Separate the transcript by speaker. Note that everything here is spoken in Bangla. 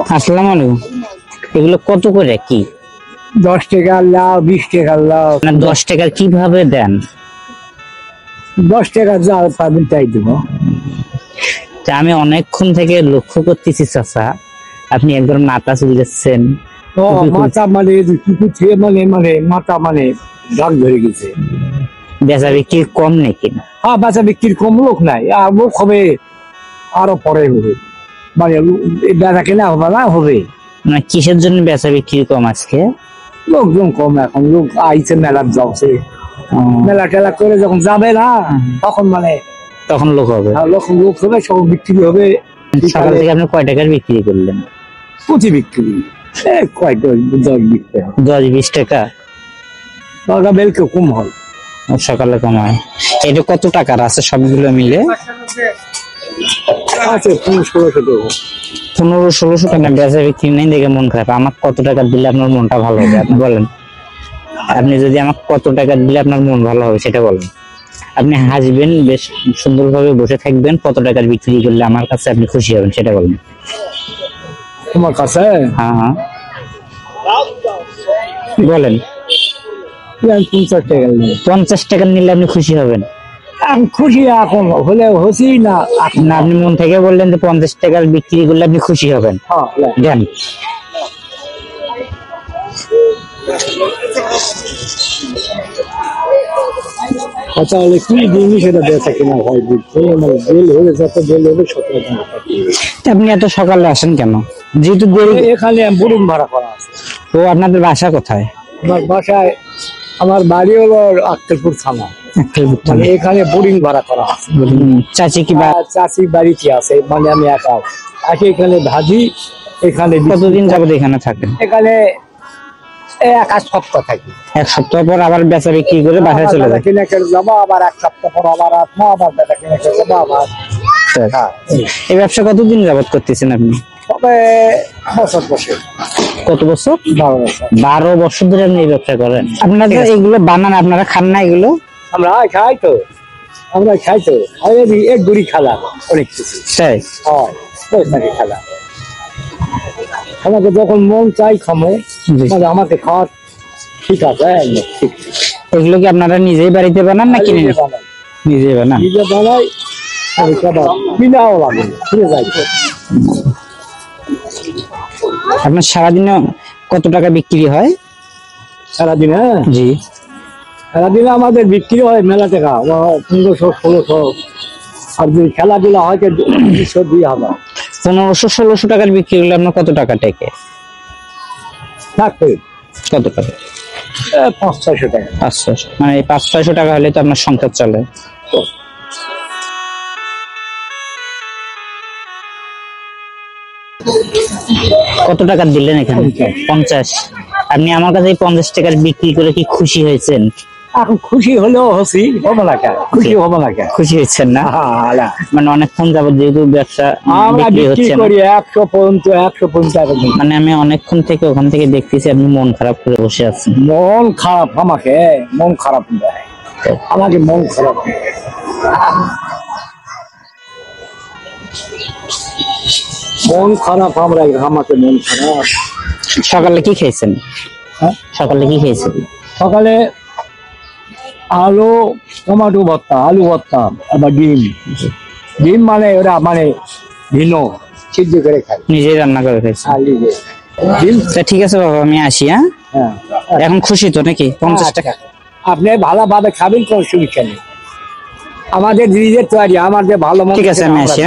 Speaker 1: আসসালামু আলাইকুম। এগুলো কত করে কি?
Speaker 2: 10 টাকা লাউ, 20 টাকা লাউ।
Speaker 1: না 10 টাকার কিভাবে দেন?
Speaker 2: 10 টাকা যা পাবেন তাই দেবো।
Speaker 1: তা আমি অনেকক্ষণ থেকে লক্ষ্য করতেছি চাচা, আপনি একদম মাথা চুলছেন।
Speaker 2: ও মাথা মানে মাথা মানে দাগ ধরে গেছে।
Speaker 1: বেচা বিক্রি কম নাকি না?
Speaker 2: হ্যাঁ, বাচ্চা বিক্রির কম লোক নাই, আর লোক হবে আরো পরে হবে, মানে বেচা কেনা হবে না হবে।
Speaker 1: মানে কিসের জন্য বেচা বিক্রি কম আজকে?
Speaker 2: লোকজন কম, এখন লোক আইছে মেলা যাচ্ছে, মেলা টেলা করে যখন যাবে না তখন মানে
Speaker 1: তখন লোক হবে।
Speaker 2: লোক হবে, সব বিক্রি হবে।
Speaker 1: সকাল থেকে আপনি কয় টাকার বিক্রি করলেন?
Speaker 2: পুঁজি বিক্রি কয় 10-20 টাকা,
Speaker 1: 10-20 টাকা।
Speaker 2: টাকা বেলকে কম হয়,
Speaker 1: সকালে কম হয়। এটা কত টাকার আছে সবগুলো মিলে?
Speaker 2: আছে 1500 টাকা।
Speaker 1: 1500-1600 টাকা বেচা বিক্রি নেই দেখে মন খারাপ। আমার কত টাকা দিলে আপনার মনটা ভালো হবে আপনি বলেন? আপনি যদি আমার কত টাকা দিলে আপনার মন ভালো হবে সেটা বলেন। আপনি হাসবেন, বেশ সুন্দরভাবে বসে থাকবেন, কত টাকার বিক্রি করলে আমার কাছে আপনি খুশি হবেন সেটা বলেন।
Speaker 2: তোমার কাছে?
Speaker 1: হ্যাঁ হ্যাঁ বলেন।
Speaker 2: 50 টাকা।
Speaker 1: 50 টাকা নিলে আপনি খুশি হবেন?
Speaker 2: আমি খুশি এখন হলে হচ্ছি না।
Speaker 1: না, আপনি মন থেকে বললেন যে 50 টাকার বিক্রি করলে আপনি খুশি হবেন। দেন।
Speaker 2: আচ্ছা, হলে কি জিনিস সেটা বেচা কিনা হয় বুঝতে, মানে বেল হলে যত বেল হবে 17 টাকা।
Speaker 1: আপনি এত সকালে আসেন কেন? যেহেতু
Speaker 2: এখানে বোরিং ভাড়া করা আছে।
Speaker 1: তো আপনাদের বাসা কোথায়?
Speaker 2: আমার বাসায়, আমার বাড়ি হলো আক্কেলপুর থানা, মানে এখানে বোরিং ভাড়া করা আছে।
Speaker 1: চাচি কি
Speaker 2: চাচি বাড়িতে আছে, মানে আমি একা আছি এখানে ভাজি। এখানে
Speaker 1: কতদিন যাবত এখানে থাকেন?
Speaker 2: এখানে 1 সপ্তাহ থাকি।
Speaker 1: 1 সপ্তাহ পর আবার বেচা বিক্রি করে বাসায় চলে যায়।
Speaker 2: কিনে যাবো, আবার 1 সপ্তাহ পর আবার আসবো, আবার বেচা কিনে যাবো আবার।
Speaker 1: এই ব্যবসা কতদিন যাবত করতেছেন আপনি?
Speaker 2: তবে বছর।
Speaker 1: কত বছর?
Speaker 2: 12 বছর।
Speaker 1: 12 বছর ধরে আপনি এই ব্যবসা করেন? আপনারা এগুলো বানান, আপনারা খান না এগুলো?
Speaker 2: আমরা খাই তো, এক গুড়ি খালা অনেক কিছু
Speaker 1: তাই
Speaker 2: হয় খালা। আমাকে যখন মন চাই খামো, মানে আমাকে খাওয়ার ঠিক আছে।
Speaker 1: এগুলো কি আপনারা নিজেই বাড়িতে বানান না কিনে? নিজেই বানান।
Speaker 2: নিজে বানাই, কিনাও লাগে, কিনে যাই।
Speaker 1: আপনার সারাদিনে কত টাকা বিক্রি হয়?
Speaker 2: সারাদিনে?
Speaker 1: জি,
Speaker 2: সারাদিনে আমাদের বিক্রি হয় মেলা টাকা, 1500-1600। আর যদি খেলাধুলা হয় 200-2000।
Speaker 1: 1500-1600 টাকার বিক্রি করলে আপনার কত টাকা টেকে?
Speaker 2: থাকবে
Speaker 1: কত টাকা?
Speaker 2: 500-600 টাকা।
Speaker 1: 500, মানে 500-600 টাকা হলে তো আপনার সংসার চলে। কত টাকা দিলেন এখানে? 50। আপনি আমার কাছে 50 টাকার বিক্রি করে কি খুশি হয়েছেন?
Speaker 2: এখন খুশি হলেও হচ্ছি, হবে না কেন? খুশি হবে না কেন?
Speaker 1: খুশি হচ্ছেন না? মানে অনেকক্ষণ যাবত যেহেতু ব্যবসা বিক্রি হচ্ছে না,
Speaker 2: 150 টাকা।
Speaker 1: মানে আমি অনেকক্ষণ থেকে ওখান থেকে দেখতেছি আপনি মন খারাপ করে বসে আছেন।
Speaker 2: মন খারাপ? আমাকে মন খারাপ দেয়, আমাকে মন খারাপ। মন খারাপ আমরা, আমাকে মন খারাপ।
Speaker 1: সকালে কি খেয়েছেন?
Speaker 2: হ্যাঁ,
Speaker 1: সকালে কি খেয়েছেন?
Speaker 2: সকালে আলু টমেটো ভর্তা, আলু ভর্তা, আবার ডিম মানে ওরা মানে ভিন্ন সিদ্ধ করে খাই,
Speaker 1: নিজেই রান্না করে খেয়েছেন?
Speaker 2: ডিম।
Speaker 1: ঠিক আছে বাবা, আমি আসি। হ্যাঁ, এখন খুশি তো নাকি? 50 টাকা
Speaker 2: আপনি ভালোভাবে খাবেন, কোন সমস্যা নেই। আমাদের নিজের তৈরি, আমাদের ভালো।
Speaker 1: ঠিক আছে, আমি আসি।